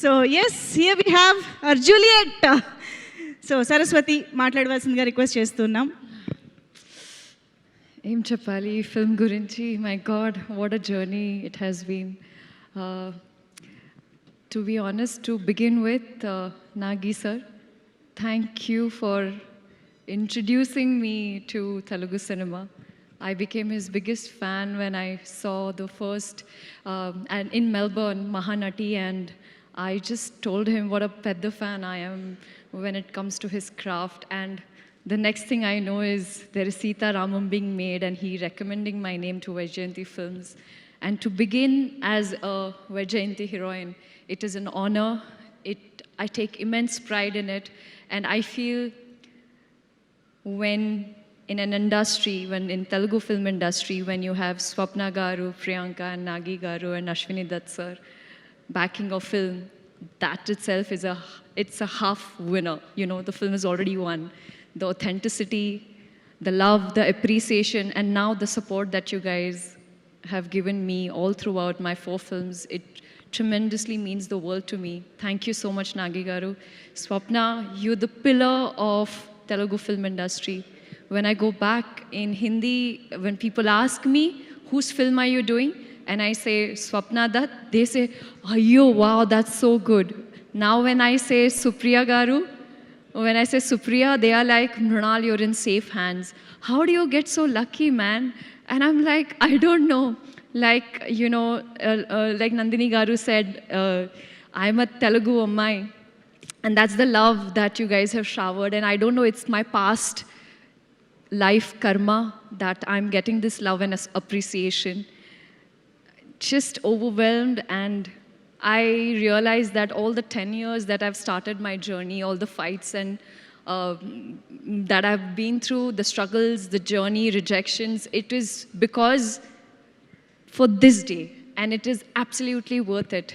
So yes, here we have our Juliet. So Saraswati మాట్లాడవలసిందిగా request చేస్తున్నాం. ఏం చెప్పాలి ఈ ఫిల్మ్ గురించి? My God, what a journey it has been. To be honest, to begin with, Nagi sir, thank you for introducing me to Telugu cinema. I became his biggest fan when I saw the first, and in Melbourne, Mahanati, and I just told him what a pedda fan I am when it comes to his craft. And the next thing I know is there is Sita Ramam being made, and he recommending my name to Vaijayanti Films. And to begin as a Vaijayanti heroine, it is an honor. I take immense pride in it, and I feel when in an industry, when in Telugu film industry, when you have Swapna Garu, Priyanka and Nagi Garu and Ashwini Dutt sir backing a film, that itself is it's a half winner. You know, the film is already won. The authenticity, the love, the appreciation, and now the support that you guys have given me all throughout my 4 films, it tremendously means the world to me. Thank you so much, Nagi Garu. Swapna, you're the pillar of Telugu film industry. When I go back in Hindi, when people ask me, whose film are you doing? And I say, Swapna Dutt, they say, Ayyo, wow, that's so good. Now when I say Supriya Garu, when I say Supriya, they are like, Mrunal, you're in safe hands. How do you get so lucky, man? And I'm like, I don't know. Like, you know, like Nandini Garu said, I'm a Telugu Ammai. And that's the love that you guys have showered. And I don't know, it's my past life karma that I'm getting this love and appreciation. Just overwhelmed, and I realized that all the 10 years that I've started my journey, all the fights and that I've been through, the struggles, the journey, rejections, it is because for this day, and it is absolutely worth it.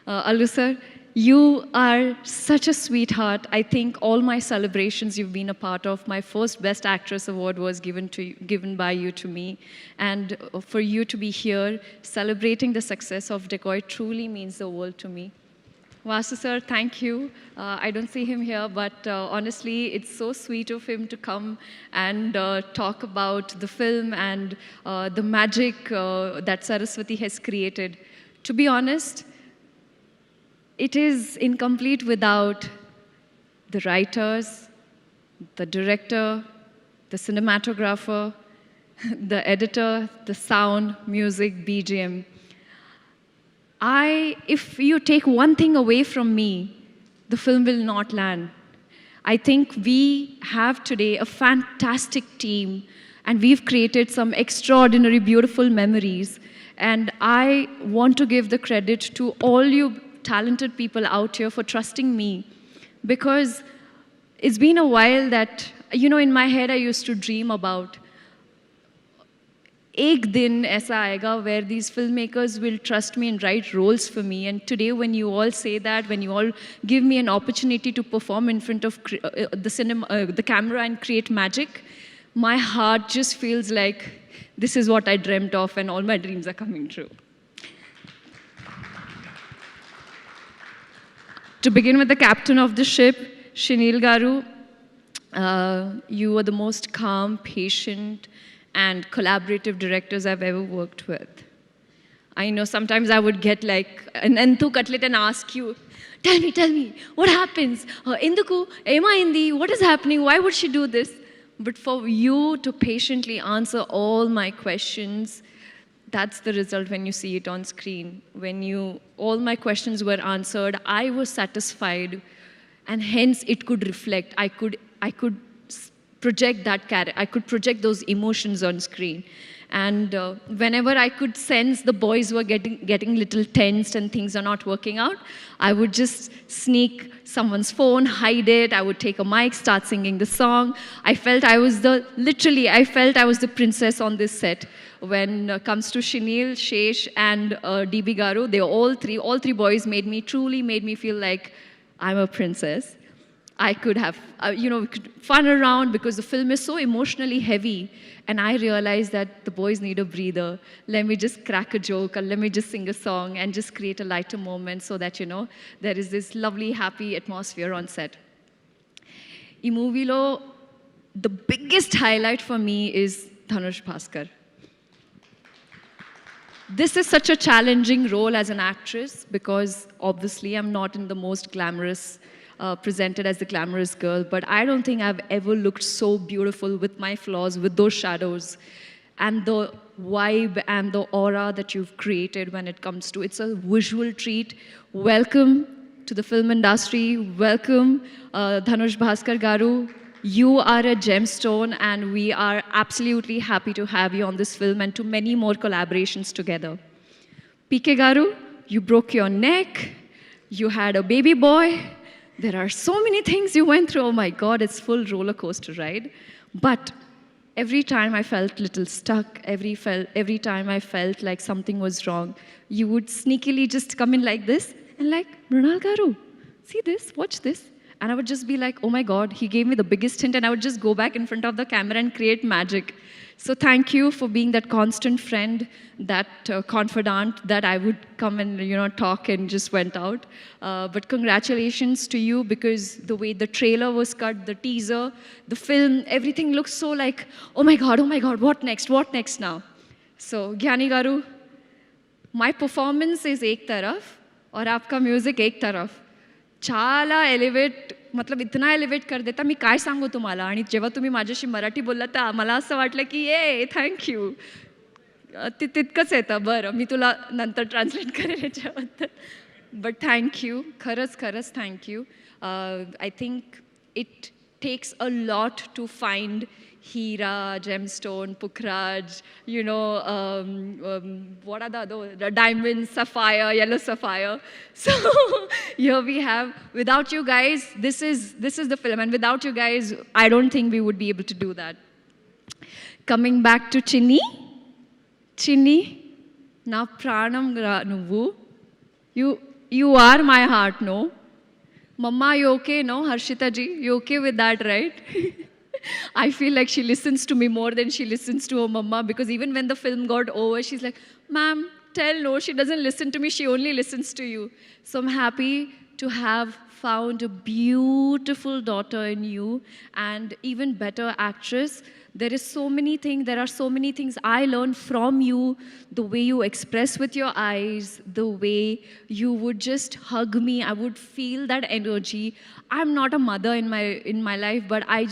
Allu sir, you are such a sweetheart. I think all my celebrations you've been a part of. My first Best Actress award was given by you to me. And for you to be here celebrating the success of Decoy truly means the world to me. Vasu sir, thank you. I don't see him here, but honestly, it's so sweet of him to come and talk about the film and the magic that Saraswati has created. To be honest, it is incomplete without the writers, the director, the cinematographer, the editor, the sound, music, BGM. If you take one thing away from me, the film will not land. I think we have today a fantastic team, and we've created some extraordinary, beautiful memories. And I want to give the credit to all you talented people out here for trusting me, because it's been a while that, you know, in my head I used to dream about ek din aisa aayega where these filmmakers will trust me and write roles for me. And today when you all say that, when you all give me an opportunity to perform in front of the camera and create magic, my heart just feels like this is what I dreamt of and all my dreams are coming true. To begin with the captain of the ship, Shinil Garu, you are the most calm, patient, and collaborative directors I've ever worked with. I know sometimes I would get like an enthu cutlet and ask you, tell me, what happens? Induku, ema indi, what is happening? Why would she do this? But for you to patiently answer all my questions, that's the result when you see it on screen. When all my questions were answered, I was satisfied, and hence it could reflect. I could project that character. I could project those emotions on screen. And whenever I could sense the boys were getting little tensed and things are not working out, I would just sneak someone's phone, hide it. I would take a mic, start singing the song. I felt I was the princess on this set. When it comes to Shinil, Shesh, and DB Garu, all three boys truly made me feel like I'm a princess. I could have, we could fun around because the film is so emotionally heavy. And I realized that the boys need a breather. Let me just crack a joke or let me just sing a song and just create a lighter moment so that, there is this lovely, happy atmosphere on set. ఈ మూవీలో the biggest highlight for me is Dhanush Bhaskar. This is such a challenging role as an actress because obviously I'm not in the most glamorous, presented as the glamorous girl, but I don't think I've ever looked so beautiful with my flaws, with those shadows, and the vibe and the aura that you've created when it comes to, it's a visual treat. Welcome to the film industry. Welcome, Dhanush Bhaskar Garu. You are a gemstone, and we are absolutely happy to have you on this film and to many more collaborations together. PK Garu, you broke your neck, you had a baby boy. There are so many things you went through. Oh my God, it's full roller coaster ride. But every time I felt a little stuck, every time I felt like something was wrong, you would sneakily just come in like this and like, Mrunal Garu, see this, watch this. And I would just be like, oh my God, he gave me the biggest hint, and I would just go back in front of the camera and create magic. So thank you for being that constant friend, that confidant that I would come and talk and just went out. But congratulations to you, because the way the trailer was cut, the teaser, the film, everything looks so like, oh my God, what next now? So Gyani Garu, my performance is ek taraf और आपका music एक तरफ. చాలా elevate, मतलब इतना elevate कर देता. मी काय सांगू तुम्हाला. आणि जेव्हा तुम्ही माझ्याशी मराठी बोललात तर मला असं वाटलं की थँक्यू, तितकंच येतं. बरं, मी तुला नंतर ट्रान्सलेट करेल याच्याबद्दल. बट थँक्यू, खरंच thank you. I think it takes a lot to find Hira, gemstone, Pukhraj, what are the other, the diamond, sapphire, yellow sapphire. So here we have, without you guys, this is the film, and without you guys, I don't think we would be able to do that. Coming back to Chinni, na pranam nuvu, you are my heart, no? Mama, you okay, no? Harshita ji, you okay with that, right? I feel like she listens to me more than she listens to her mama, because even when the film got over, she's like, ma'am, no, she doesn't listen to me, she only listens to you. So I'm happy to have found a beautiful daughter in you, and even better actress. There are so many things I learned from you, the way you express with your eyes, the way you would just hug me, I would feel that energy. I'm not a mother in my life, but I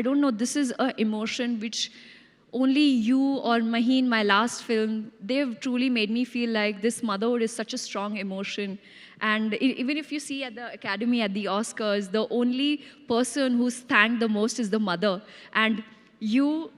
don't know, this is an emotion which only you or Maheen, my last film, they've truly made me feel like this motherhood is such a strong emotion. And even if you see at the Academy, at the Oscars, the only person who's thanked the most is the mother. And you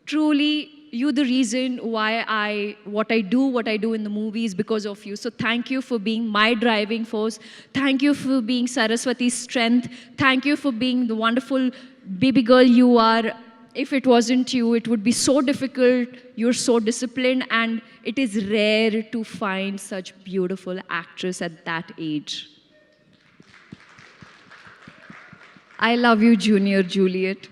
the reason why what I do in the movies because of you. So thank you for being my driving force. Thank you for being Saraswati's strength. Thank you for being the wonderful baby girl you are. If it wasn't you, it would be so difficult. You're so disciplined, and it is rare to find such beautiful actress at that age. I love you, Junior Juliet.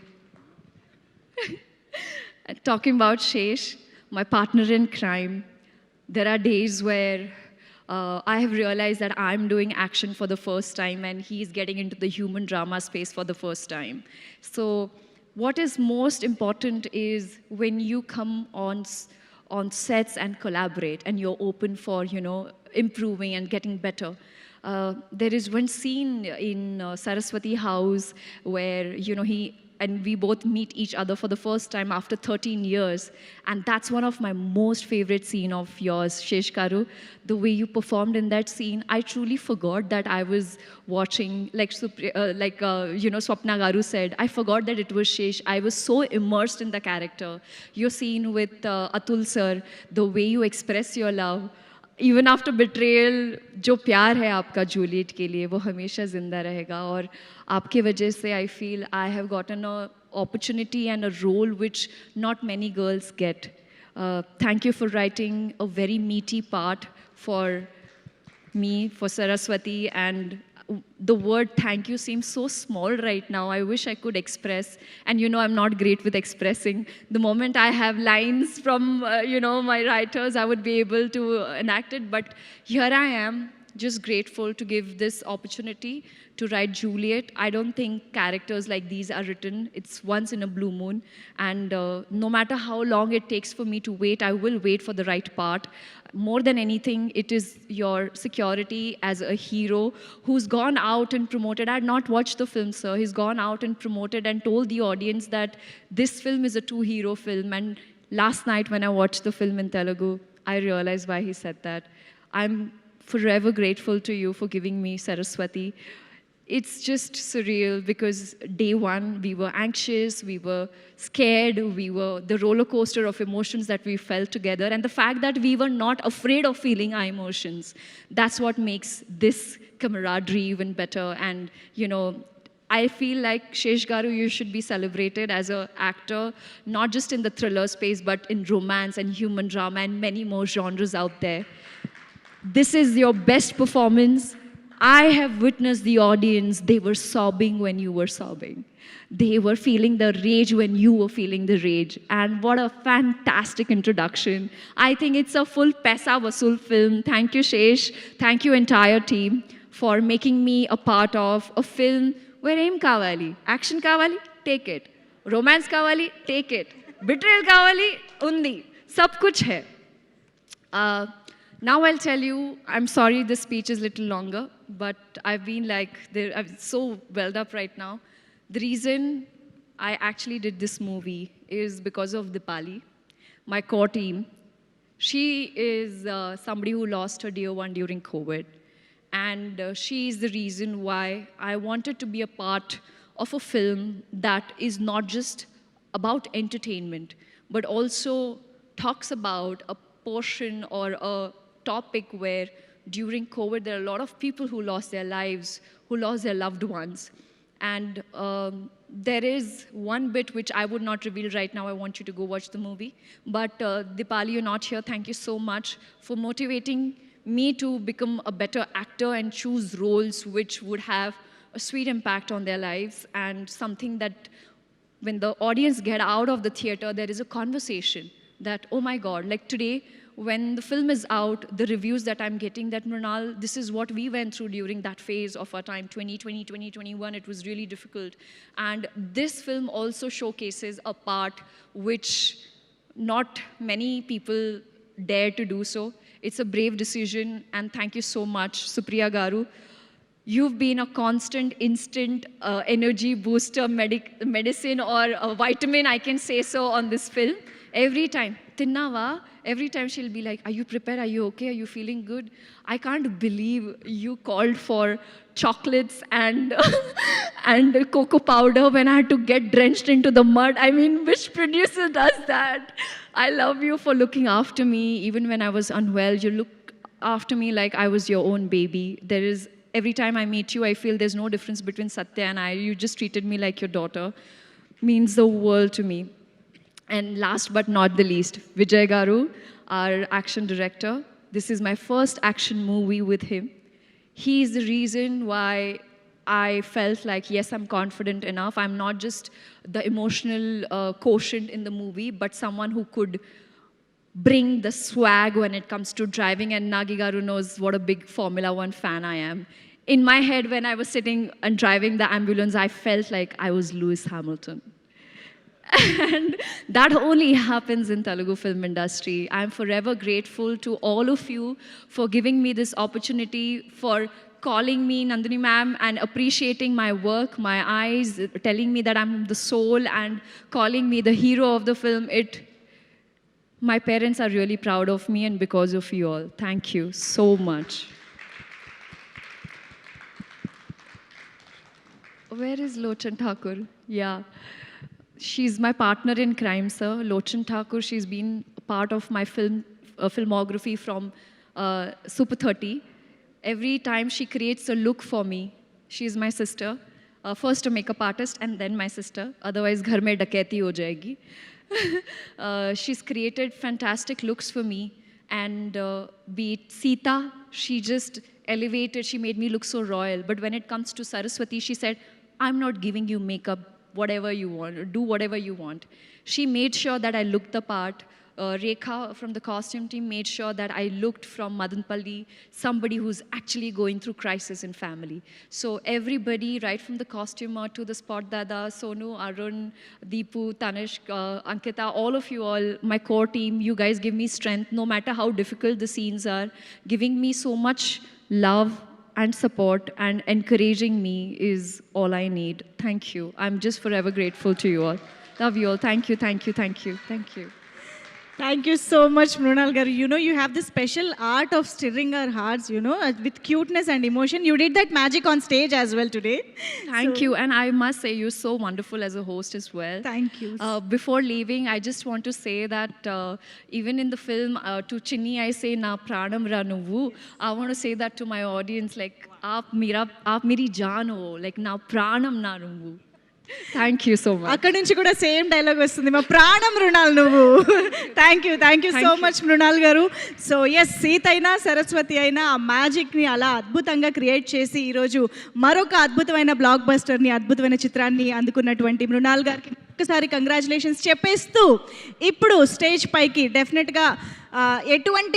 Talking about Shesh, my partner in crime, there are days where I have realized that I'm doing action for the first time and he's getting into the human drama space for the first time. So what is most important is when you come on sets and collaborate and you're open for, improving and getting better. There is one scene in Saraswati House where, and we both meet each other for the first time after 13 years. And that's one of my most favorite scene of yours, Shesh Garu. The way you performed in that scene, I truly forgot that I was watching, Swapna Garu said, I forgot that it was Shesh. I was so immersed in the character. Your scene with Atul sir, the way you express your love, even after betrayal जो प्यार है आपका Juliet के लिए वो हमेशा ज़िंदा रहेगा. और आपके वजह से I feel I have gotten a opportunity and a role which not many girls get. Thank you for writing a very meaty part for me, for Saraswati, and the word thank you seems so small right now. I wish I could express. And I'm not great with expressing. The moment I have lines from, my writers, I would be able to enact it. But here I am, just grateful to give this opportunity to write Juliet. I don't think characters like these are written. It's once in a blue moon. And no matter how long it takes for me to wait, I will wait for the right part. More than anything, it is your security as a hero who's gone out and promoted. I had not watched the film, sir. He's gone out and promoted and told the audience that this film is a two-hero film. And last night when I watched the film in Telugu, I realized why he said that. I'm forever grateful to you for giving me Saraswati. It's just surreal because day one, we were anxious, we were scared, we were the roller coaster of emotions that we felt together. And the fact that we were not afraid of feeling our emotions, that's what makes this camaraderie even better. And, I feel like Shesh Garu, you should be celebrated as an actor, not just in the thriller space, but in romance and human drama and many more genres out there. This is your best performance. I have witnessed the audience. They were sobbing when you were sobbing. They were feeling the rage when you were feeling the rage. And what a fantastic introduction. I think it's a full Paisa Vasool film. Thank you, Shesh. Thank you, entire team, for making me a part of a film where aim kawali, action kawali, take it. Romance kawali, take it. Betrayal kawali, undi. Sab kuch hai. Now I'll tell you, I'm sorry this speech is a little longer, but I've been I'm so welled up right now. The reason I actually did this movie is because of Dipali, my core team. She is somebody who lost her dear one during COVID. And she is the reason why I wanted to be a part of a film that is not just about entertainment, but also talks about a portion or a topic where during COVID, there are a lot of people who lost their lives, who lost their loved ones. And there is one bit which I would not reveal right now. I want you to go watch the movie. But Dipali, you're not here. Thank you so much for motivating me to become a better actor and choose roles which would have a sweet impact on their lives and something that when the audience get out of the theater, there is a conversation that, oh my God, like today, when the film is out, the reviews that I'm getting that, Mrinal, this is what we went through during that phase of our time, 2020, 2021, it was really difficult. And this film also showcases a part which not many people dare to do so. It's a brave decision, and thank you so much, Supriya Garu. You've been a constant, instant energy booster, medicine or a vitamin, I can say so, on this film. Every time, Tinnava, every time she'll be like, are you prepared? Are you okay? Are you feeling good? I can't believe you called for chocolates and, and cocoa powder when I had to get drenched into the mud. I mean, which producer does that? I love you for looking after me. Even when I was unwell, you looked after me like I was your own baby. Every time I meet you, I feel there's no difference between Satya and I. You just treated me like your daughter. Means the world to me. And last but not the least, Vijay Garu, our action director. This is my first action movie with him. He is the reason why I felt like, yes, I'm confident enough. I'm not just the emotional quotient in the movie, but someone who could bring the swag when it comes to driving. And Nagi Garu knows what a big Formula One fan I am. In my head, when I was sitting and driving the ambulance, I felt like I was Lewis Hamilton. And that only happens in Telugu film industry. I'm forever grateful to all of you for giving me this opportunity, for calling me Nandini ma'am and appreciating my work, my eyes, telling me that I'm the soul and calling me the hero of the film. My parents are really proud of me and because of you all. Thank you so much. Where is Lochan Thakur? Yeah. She's my partner in crime, sir. Lochan Thakur, she's been a part of my filmography from Super 30. Every time she creates a look for me, she's my sister. First a makeup artist and then my sister. Otherwise, ghar mein daketi ho jayegi. She's created fantastic looks for me. And be it Sita, she just elevated, she made me look so royal. But when it comes to Saraswati, she said, I'm not giving you makeup, whatever you want, do whatever you want. She made sure that I looked the part. Rekha from the costume team made sure that I looked from Madanpalli, somebody who's actually going through crisis in family. So everybody, right from the costumer to the spot dada, Sonu, Arun, Deepu, Tanishk, Ankita, all of you all, my core team, you guys give me strength no matter how difficult the scenes are, giving me so much love and support and encouraging me is all I need. Thank you. I'm just forever grateful to you all. Love you all. Thank you, thank you, thank you, thank you. Thank you so much, Mrunal garu. You know, you have this special art of stirring our hearts, you know, with cuteness and emotion. You did that magic on stage as well today. Thank So, you. And I must say, you're so wonderful as a host as well. Thank you. Before leaving, I just want to say that even in the film, to Chinni, I say, Na pranam ra nuvu. I want to say that to my audience, like, aap meri jaan ho, like, na pranam na nuvu. Thank you so much. అక్కడి నుంచి కూడా same dialogue వస్తుంది, మా ప్రాణం మృణాల్ నువ్వు. Thank you so much Mrunal garu. So yes, Sita అయినా సరస్వతి అయినా ఆ మ్యాజిక్ని అలా అద్భుతంగా క్రియేట్ చేసి ఈరోజు మరొక అద్భుతమైన బ్లాక్ బస్టర్ని, అద్భుతమైన చిత్రాన్ని అందుకున్నటువంటి మృణాల్ గారికి ఒక్కసారి కంగ్రాచులేషన్స్ చెప్పేస్తూ ఇప్పుడు స్టేజ్ పైకి డెఫినెట్గా ఎటువంటి